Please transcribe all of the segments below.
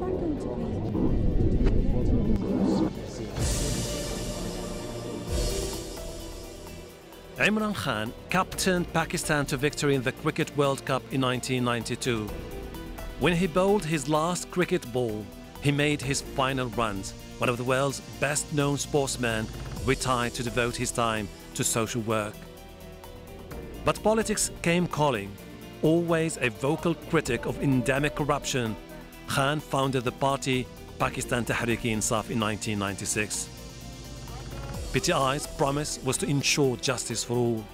that going to be? Imran Khan captained Pakistan to victory in the Cricket World Cup in 1992. When he bowled his last cricket ball, he made his final runs. One of the world's best-known sportsmen retired to devote his time to social work. But politics came calling. Always a vocal critic of endemic corruption, Khan founded the party Pakistan Tehreek-e-Insaf in 1996. PTI's promise was to ensure justice for all.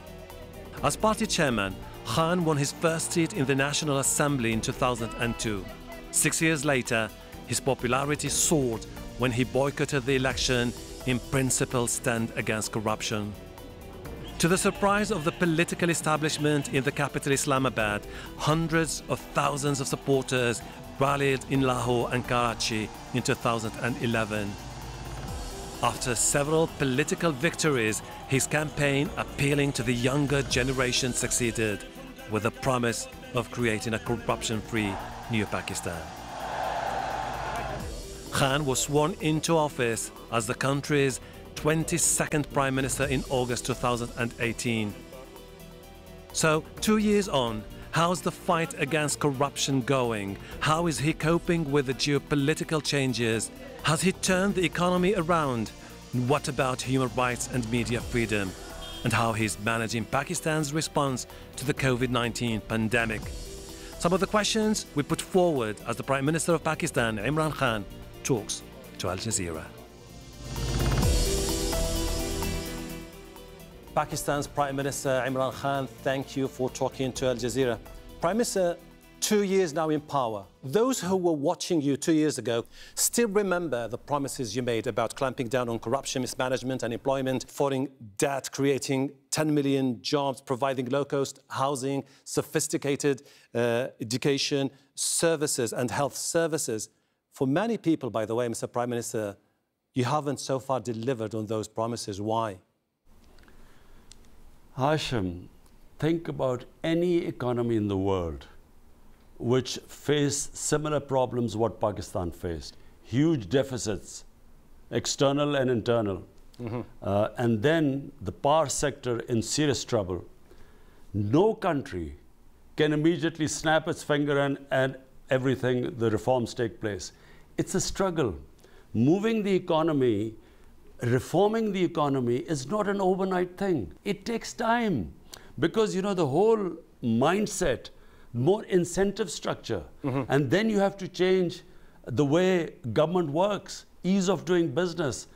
As party chairman, Khan won his first seat in the National Assembly in 2002. 6 years later, his popularity soared when he boycotted the election in principled stand against corruption. To the surprise of the political establishment in the capital Islamabad, hundreds of thousands of supporters rallied in Lahore and Karachi in 2011. After several political victories, his campaign appealing to the younger generation succeeded, with the promise of creating a corruption-free new Pakistan. Khan was sworn into office as the country's 22nd Prime Minister in August 2018. So, 2 years on, how's the fight against corruption going? How is he coping with the geopolitical changes? Has he turned the economy around? What about human rights and media freedom? And how he's managing Pakistan's response to the COVID-19 pandemic? Some of the questions we put forward as the Prime Minister of Pakistan, Imran Khan, talks to Al Jazeera. Pakistan's Prime Minister Imran Khan, thank you for talking to Al Jazeera. Prime Minister, 2 years now in power. Those who were watching you 2 years ago still remember the promises you made about clamping down on corruption, mismanagement, unemployment, falling debt, creating 10 million jobs, providing low-cost housing, sophisticated education services and health services. For many people, by the way, Mr. Prime Minister, you haven't so far delivered on those promises. Why? Hashim, think about any economy in the world which faced similar problems what Pakistan faced. Huge deficits, external and internal. And then the power sector in serious trouble. No country can immediately snap its finger and everything, the reforms take place. It's a struggle. Moving the economy, reforming the economy is not an overnight thing. It takes time because, you know, the whole mindset, more incentive structure, and then you have to change the way government works, ease of doing business,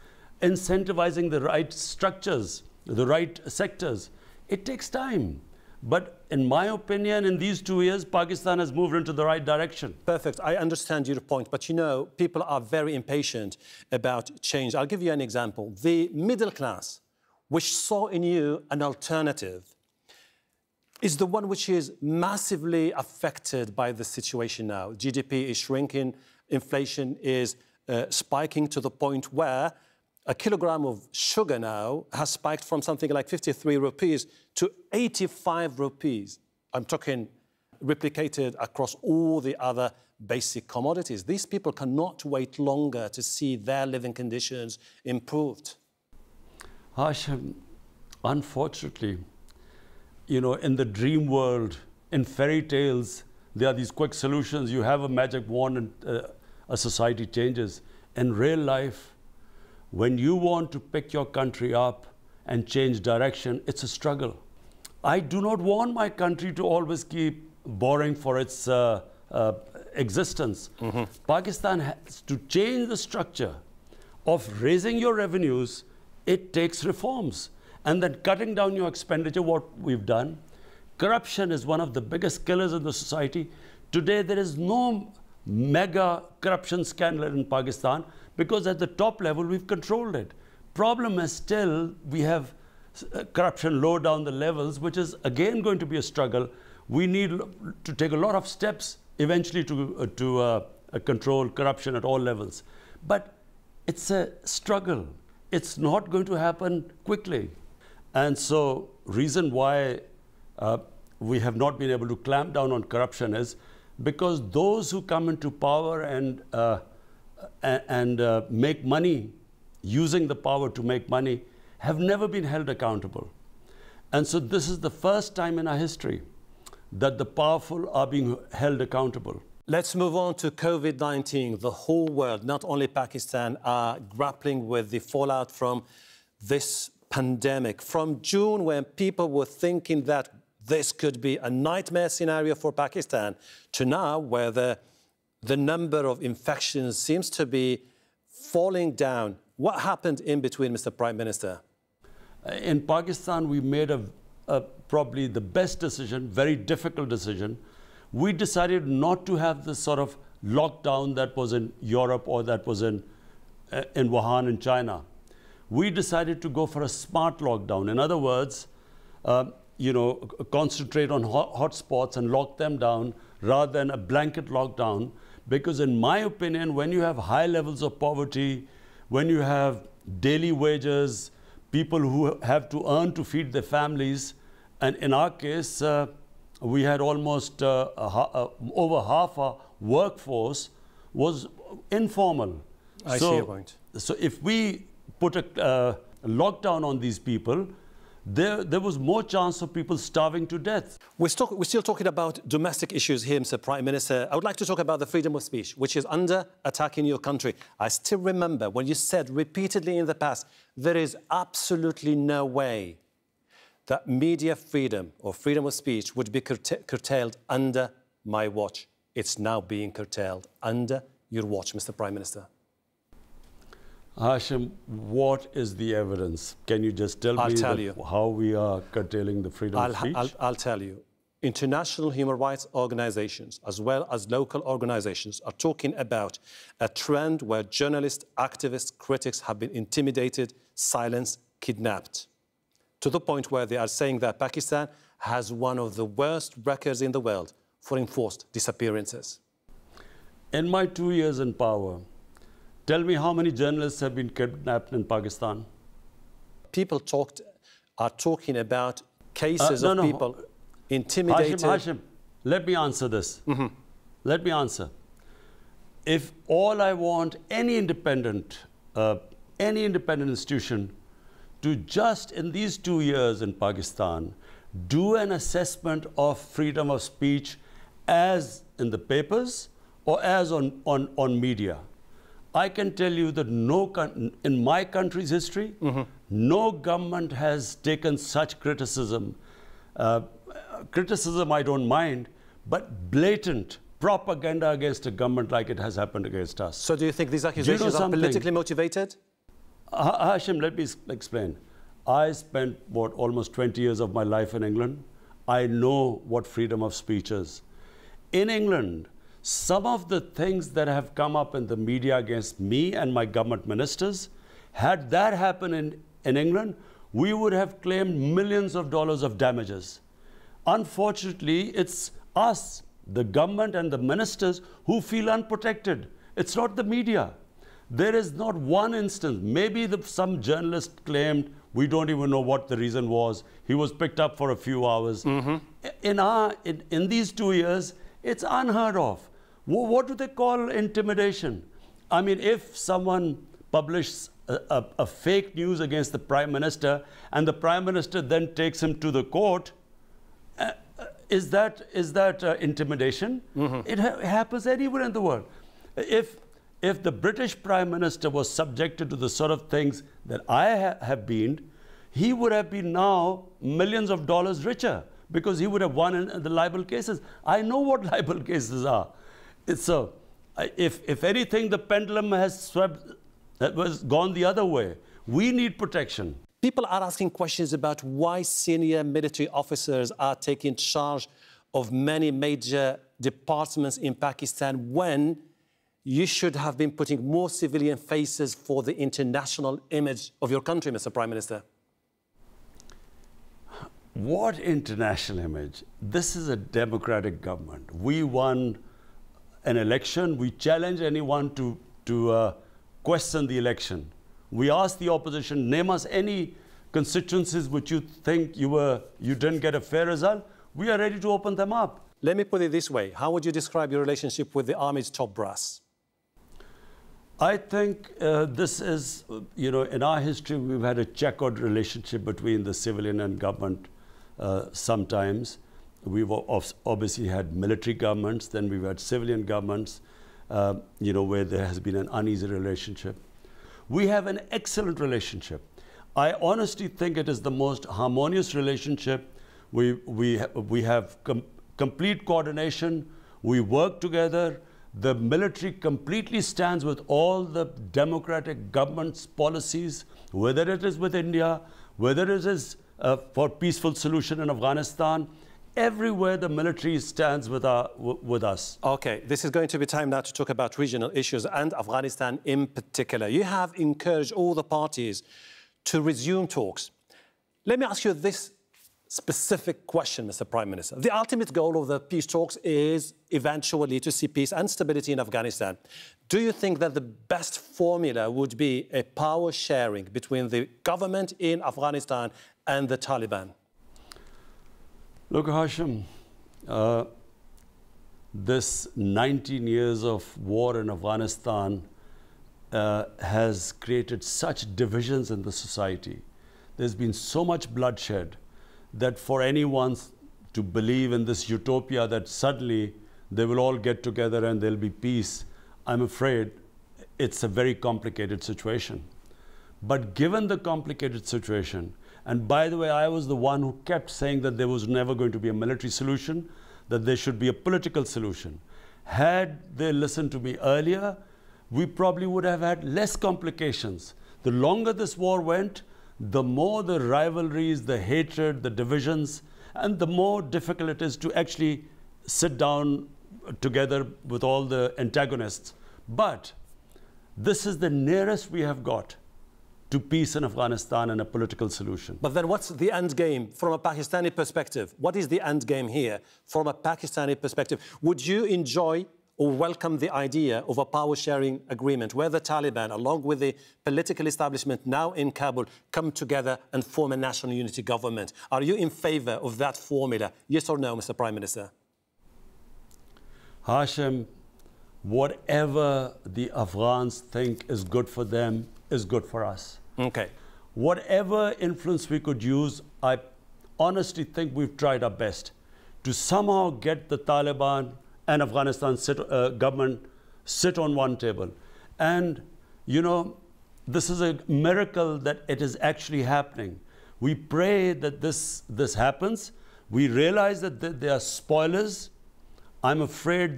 incentivizing the right structures, the right sectors. It takes time. But in my opinion, in these 2 years, Pakistan has moved into the right direction. Perfect. I understand your point. But, you know, people are very impatient about change. I'll give you an example. The middle class, which saw in you an alternative, is the one which is massively affected by the situation now. GDP is shrinking. Inflation is spiking to the point where a kilogram of sugar now has spiked from something like 53 rupees to 85 rupees. I'm talking replicated across all the other basic commodities. These people cannot wait longer to see their living conditions improved. Hashim, unfortunately, you know, in the dream world, in fairy tales, there are these quick solutions. You have a magic wand and a society changes. In real life, when you want to pick your country up and change direction, it's a struggle. I do not want my country to always keep borrowing for its existence. Pakistan has to change the structure of raising your revenues. It takes reforms. And then cutting down your expenditure, what we've done. Corruption is one of the biggest killers in the society. Today, there is no mega corruption scandal in Pakistan because at the top level, we've controlled it. Problem is still, we have corruption low down the levels, which is again going to be a struggle. We need to take a lot of steps eventually to control corruption at all levels. But it's a struggle. It's not going to happen quickly. And so, reason why we have not been able to clamp down on corruption is because those who come into power and make money, using the power to make money, have never been held accountable. And so this is the first time in our history that the powerful are being held accountable. Let's move on to COVID-19. The whole world, not only Pakistan, are grappling with the fallout from this pandemic. From June, when people were thinking that this could be a nightmare scenario for Pakistan, to now, where the number of infections seems to be falling down. What happened in between, Mr. Prime Minister? In Pakistan, we made probably the best decision, very difficult decision. We decided not to have this sort of lockdown that was in Europe or that was in Wuhan in China. We decided to go for a smart lockdown. In other words, concentrate on hotspots and lock them down rather than a blanket lockdown. Because in my opinion, when you have high levels of poverty, when you have daily wages, people who have to earn to feed their families, and in our case, we had almost over half our workforce was informal. I see your point. So if we put a lockdown on these people, there was more chance of people starving to death. We're still talking about domestic issues here, Mr. Prime Minister. I would like to talk about the freedom of speech, which is under attack in your country. I still remember when you said repeatedly in the past, there is absolutely no way that media freedom or freedom of speech would be curtailed under my watch. It's now being curtailed under your watch, Mr. Prime Minister. Hashim, what is the evidence? Can you just tell me how we are curtailing the freedom of speech? I'll tell you. International human rights organizations, as well as local organizations, are talking about a trend where journalists, activists, critics have been intimidated, silenced, kidnapped, to the point where they are saying that Pakistan has one of the worst records in the world for enforced disappearances. In my 2 years in power, tell me how many journalists have been kidnapped in Pakistan? People are talking about cases of people intimidated. Hashim, let me answer this. Let me answer. If all I want any independent institution to just in these 2 years in Pakistan do an assessment of freedom of speech as in the papers or as on media, I can tell you that in my country's history, no government has taken such criticism. Criticism I don't mind, but blatant propaganda against a government like it has happened against us. So do you think these accusations are politically motivated? Hashim, let me explain. I spent, almost 20 years of my life in England. I know what freedom of speech is. In England, some of the things that have come up in the media against me and my government ministers, had that happened in England, we would have claimed millions of dollars of damages. Unfortunately, it's us, the government and the ministers, who feel unprotected. It's not the media. There is not one instance. Maybe some journalist claimed, we don't even know what the reason was. He was picked up for a few hours. In these 2 years, it's unheard of. What do they call intimidation? I mean, if someone publishes a fake news against the Prime Minister and the Prime Minister then takes him to the court, is that intimidation? It happens anywhere in the world. If the British Prime Minister was subjected to the sort of things that I have been, he would have been now millions of dollars richer because he would have won in the libel cases. I know what libel cases are. If anything, the pendulum has gone the other way. We need protection. People are asking questions about why senior military officers are taking charge of many major departments in Pakistan when you should have been putting more civilian faces for the international image of your country, Mr. Prime Minister. What international image? This is a democratic government. We won an election. We challenge anyone to question the election. We ask the opposition, name us any constituencies which you think you didn't get a fair result. We are ready to open them up. Let me put it this way. How would you describe your relationship with the army's top brass? I think this is, in our history, we've had a checkered relationship between the civilian and government sometimes. We've obviously had military governments, then we've had civilian governments, where there has been an uneasy relationship. We have an excellent relationship. I honestly think it is the most harmonious relationship. We have complete coordination. We work together. The military completely stands with all the democratic government's policies, whether it is with India, whether it is for peaceful solution in Afghanistan. Everywhere the military stands with us. Okay, this is going to be time now to talk about regional issues and Afghanistan in particular. You have encouraged all the parties to resume talks. Let me ask you this specific question, Mr. Prime Minister. The ultimate goal of the peace talks is eventually to see peace and stability in Afghanistan. Do you think that the best formula would be a power sharing between the government in Afghanistan and the Taliban? Look, Hashim, this 19 years of war in Afghanistan has created such divisions in the society. There's been so much bloodshed that for anyone to believe in this utopia that suddenly they will all get together and there'll be peace, I'm afraid it's a very complicated situation. But given the complicated situation, and by the way, I was the one who kept saying that there was never going to be a military solution, that there should be a political solution. Had they listened to me earlier, we probably would have had less complications. The longer this war went, the more the rivalries, the hatred, the divisions, and the more difficult it is to actually sit down together with all the antagonists. But this is the nearest we have got to peace in Afghanistan and a political solution. But then what's the end game from a Pakistani perspective? What is the end game here from a Pakistani perspective? Would you enjoy or welcome the idea of a power-sharing agreement where the Taliban, along with the political establishment now in Kabul, come together and form a national unity government? Are you in favor of that formula? Yes or no, Mr. Prime Minister? Hashim, whatever the Afghans think is good for them is good for us. Okay. Whatever influence we could use, I honestly think we've tried our best to somehow get the Taliban and Afghanistan government sit on one table. And, this is a miracle that it is actually happening. We pray that this happens. We realize that there are spoilers. I'm afraid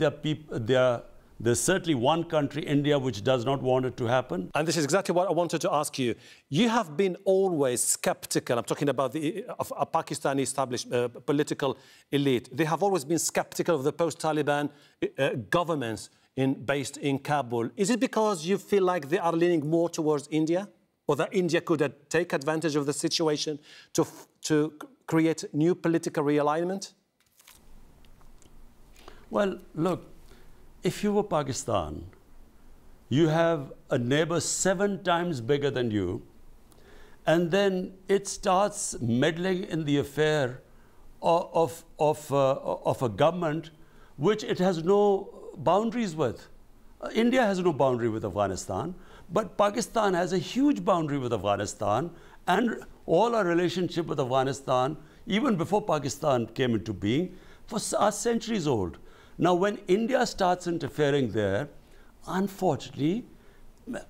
there's certainly one country, India, which does not want it to happen. And this is exactly what I wanted to ask you. You have been always skeptical. I'm talking about of a Pakistani established political elite. They have always been skeptical of the post-Taliban governments based in Kabul. Is it because you feel like they are leaning more towards India? Or that India could take advantage of the situation to create new political realignment? Well, look, if you were Pakistan, you have a neighbor 7 times bigger than you, and then it starts meddling in the affair of a government which it has no boundaries with. India has no boundary with Afghanistan, but Pakistan has a huge boundary with Afghanistan, and all our relationship with Afghanistan, even before Pakistan came into being, are centuries old. Now, when India starts interfering there, unfortunately,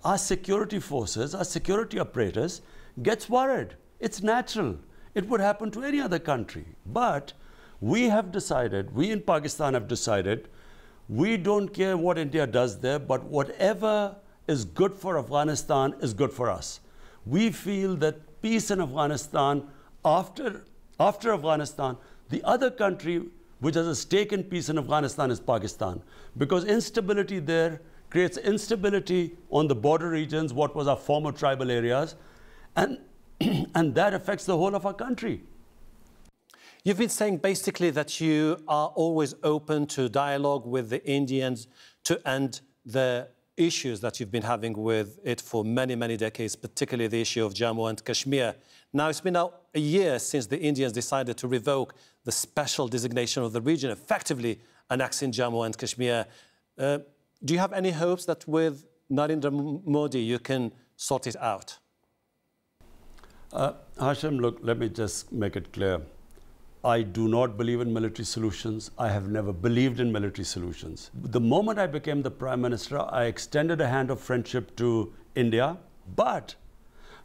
our security forces, our security apparatus gets worried. It's natural. It would happen to any other country. But we have decided, we in Pakistan have decided, we don't care what India does there, but whatever is good for Afghanistan is good for us. We feel that peace in Afghanistan, after Afghanistan, the other country which has a stake in peace in Afghanistan is Pakistan. Because instability there creates instability on the border regions, what was our former tribal areas, and that affects the whole of our country. You've been saying basically that you are always open to dialogue with the Indians to end the issues that you've been having with it for many, many decades, particularly the issue of Jammu and Kashmir. Now, it's been now a year since the Indians decided to revoke the special designation of the region, effectively annexing Jammu and Kashmir. Do you have any hopes that with Narendra Modi you can sort it out? Hashim, look, let me just make it clear. I do not believe in military solutions. I have never believed in military solutions. The moment I became the Prime Minister, I extended a hand of friendship to India. But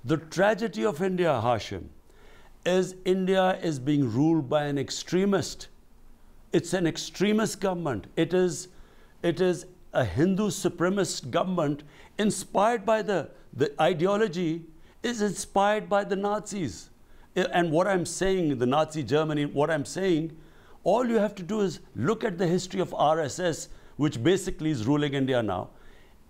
the tragedy of India, Hashim, is India is being ruled by an extremist. It's an extremist government. It is a Hindu supremacist government inspired by the ideology is inspired by the Nazis. And what I'm saying, the Nazi Germany, what I'm saying, all you have to do is look at the history of RSS, which basically is ruling India now.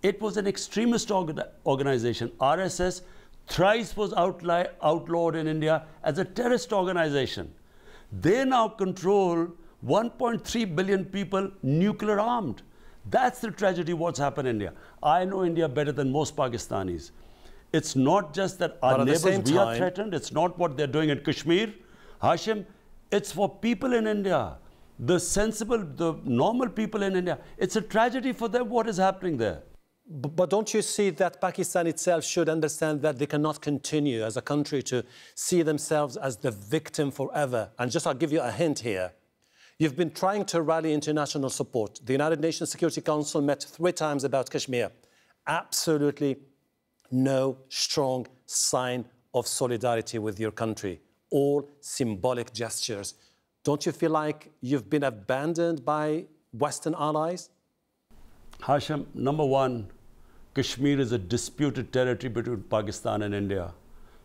It was an extremist organization. RSS thrice was outlawed in India as a terrorist organization. They now control 1.3 billion people nuclear armed. That's the tragedy what's happened in India. I know India better than most Pakistanis. It's not just that our neighbors, we are threatened. It's not what they're doing in Kashmir. Hashim, it's for people in India. The sensible, the normal people in India. It's a tragedy for them what is happening there. But don't you see that Pakistan itself should understand that they cannot continue as a country to see themselves as the victim forever? And just I'll give you a hint here. You've been trying to rally international support. The United Nations Security Council met 3 times about Kashmir. Absolutely no strong sign of solidarity with your country. All symbolic gestures. Don't you feel like you've been abandoned by Western allies? Hashim, number one, Kashmir is a disputed territory between Pakistan and India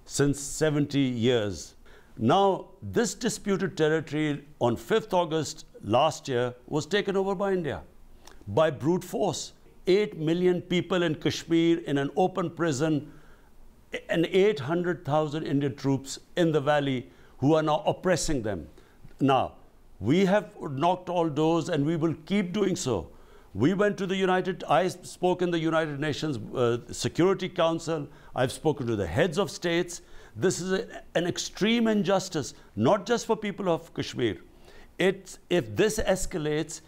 since 70 years. Now, this disputed territory on 5th August last year was taken over by India by brute force. 8 million people in Kashmir in an open prison and 800,000 Indian troops in the valley who are now oppressing them. Now, we have knocked all doors and we will keep doing so. We went to I spoke in the United Nations Security Council. I've spoken to the heads of states. This is an extreme injustice, not just for people of Kashmir. If this escalates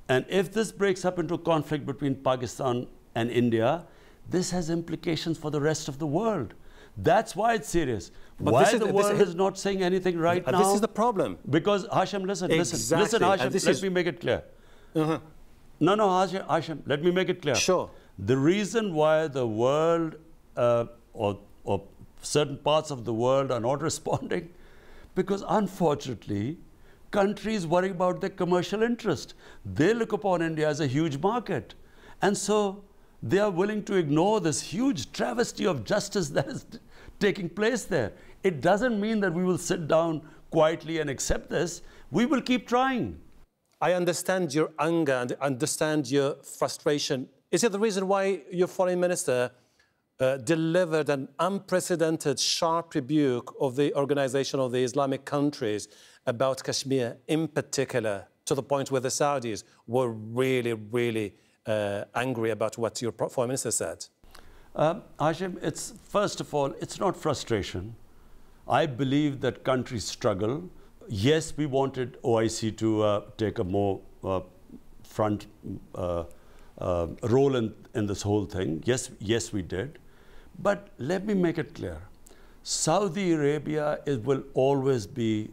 and if this breaks up into a conflict between Pakistan and India, this has implications for the rest of the world. That's why it's serious. But why the world is not saying anything right now? This is the problem. Because, Hashim, listen, Hashim, let me make it clear. No, Hashim, let me make it clear. Sure. The reason why the world or certain parts of the world are not responding, because unfortunately, countries worry about their commercial interest. They look upon India as a huge market. And so they are willing to ignore this huge travesty of justice that is taking place there. It doesn't mean that we will sit down quietly and accept this. We will keep trying. I understand your anger and understand your frustration. Is it the reason why your foreign minister delivered an unprecedented sharp rebuke of the Organization of the Islamic Countries about Kashmir in particular, to the point where the Saudis were really, really angry about what your foreign minister said? Hashim, first of all, it's not frustration. I believe that countries struggle. Yes, we wanted OIC to take a more front role in this whole thing. Yes, we did. But let me make it clear. Saudi Arabia will always be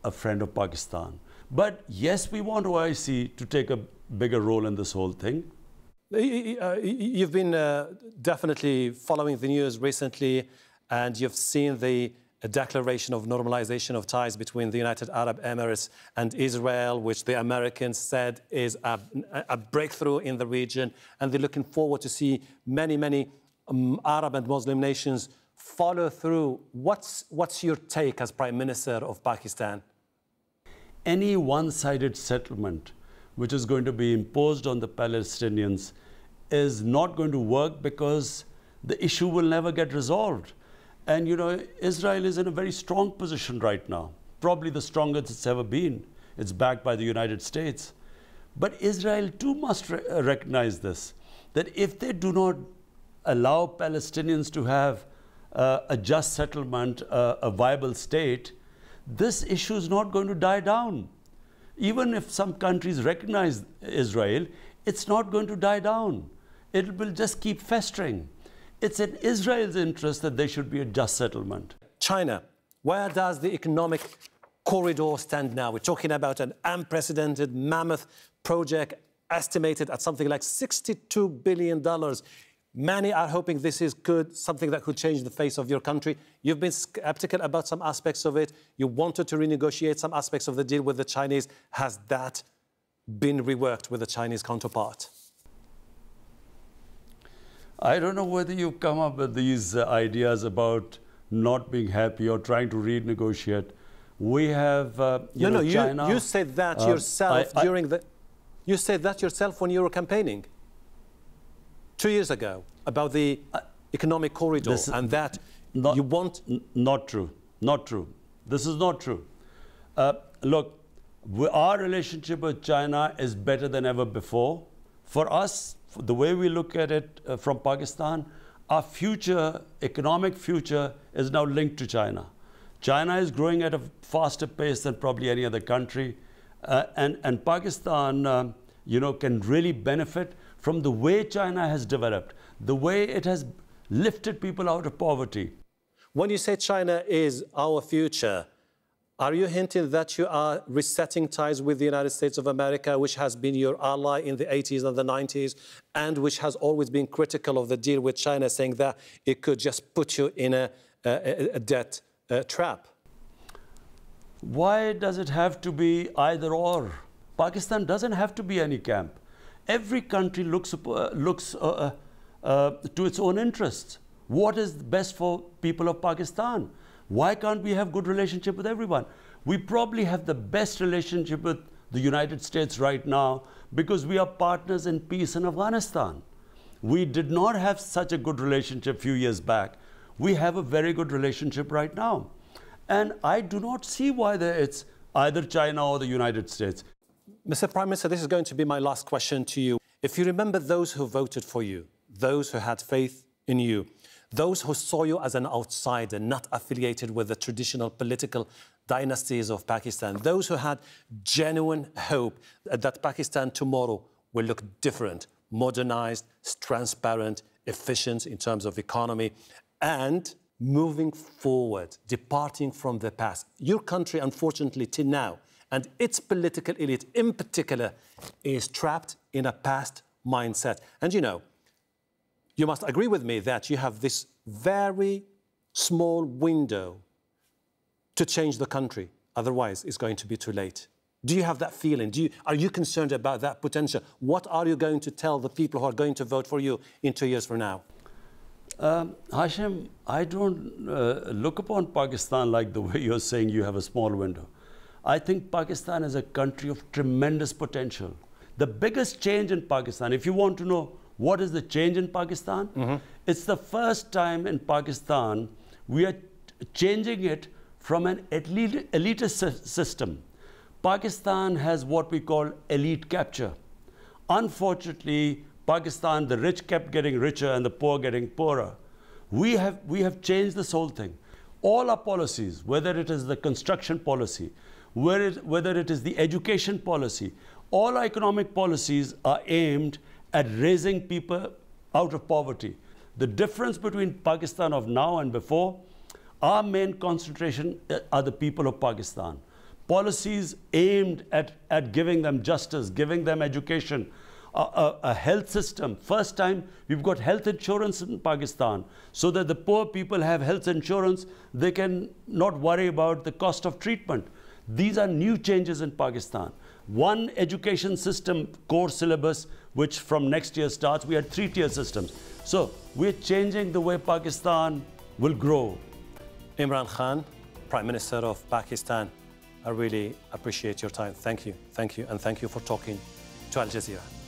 a friend of Pakistan. But yes, we want OIC to take a bigger role in this whole thing. You've been definitely following the news recently, and you've seen the declaration of normalization of ties between the United Arab Emirates and Israel, which the Americans said is a breakthrough in the region. And they're looking forward to see many Arab and Muslim nations follow through. What's your take as Prime Minister of Pakistan? Any one-sided settlement which is going to be imposed on the Palestinians is not going to work, because the issue will never get resolved. And, you know, Israel is in a very strong position right now, probably the strongest it's ever been. It's backed by the United States. But Israel too must recognize this, that if they do not allow Palestinians to have a just settlement, a viable state, this issue is not going to die down. Even if some countries recognize Israel, it's not going to die down. It will just keep festering. It's in Israel's interest that there should be a just settlement. China, where does the economic corridor stand now? We're talking about an unprecedented mammoth project estimated at something like $62 billion. Many are hoping this is something that could change the face of your country. You've been skeptical about some aspects of it. You wanted to renegotiate some aspects of the deal with the Chinese. Has that been reworked with the Chinese counterpart? I don't know whether you've come up with these ideas about not being happy or trying to renegotiate. We have, China. You said that yourself You said that yourself when you were campaigning 2 years ago about the economic corridor and that you want... Not true. Not true. This is not true. Look, our relationship with China is better than ever before. For us, the way we look at it from Pakistan, our future, economic future, is now linked to China. China is growing at a faster pace than probably any other country. And Pakistan, can really benefit from the way China has developed, the way it has lifted people out of poverty. When you say China is our future, are you hinting that you are resetting ties with the United States of America, which has been your ally in the 80s and the 90s, and which has always been critical of the deal with China, saying that it could just put you in a debt trap? Why does it have to be either or? Pakistan doesn't have to be any camp. Every country looks to its own interests. What is best for people of Pakistan? Why can't we have good relationship with everyone? We probably have the best relationship with the United States right now because we are partners in peace in Afghanistan. We did not have such a good relationship a few years back. We have a very good relationship right now. And I do not see why it's either China or the United States. Mr. Prime Minister, this is going to be my last question to you. If you remember those who voted for you, those who had faith in you, those who saw you as an outsider, not affiliated with the traditional political dynasties of Pakistan, those who had genuine hope that Pakistan tomorrow will look different, modernized, transparent, efficient in terms of economy, and moving forward, departing from the past. Your country, unfortunately, till now, and its political elite in particular, is trapped in a past mindset. And you must agree with me that you have this very small window to change the country. Otherwise, it's going to be too late. Do you have that feeling? Are you concerned about that potential? What are you going to tell the people who are going to vote for you in 2 years from now? Hashim, I don't look upon Pakistan like the way you're saying you have a small window. I think Pakistan is a country of tremendous potential. The biggest change in Pakistan, if you want to know what is the change in Pakistan, it's the first time in Pakistan we are changing it from an elitist system. Pakistan has what we call elite capture. Unfortunately, Pakistan, the rich kept getting richer and the poor getting poorer. We have changed this whole thing. All our policies, whether it is the construction policy, whether it is the education policy, all our economic policies are aimed at raising people out of poverty. The difference between Pakistan of now and before, our main concentration are the people of Pakistan. Policies aimed at giving them justice, giving them education, a health system. First time we've got health insurance in Pakistan so that the poor people have health insurance. They can not worry about the cost of treatment. These are new changes in Pakistan. One education system, core syllabus, which from next year starts, we had 3-tier systems. So we're changing the way Pakistan will grow. Imran Khan, Prime Minister of Pakistan, I really appreciate your time. Thank you, and thank you for talking to Al Jazeera.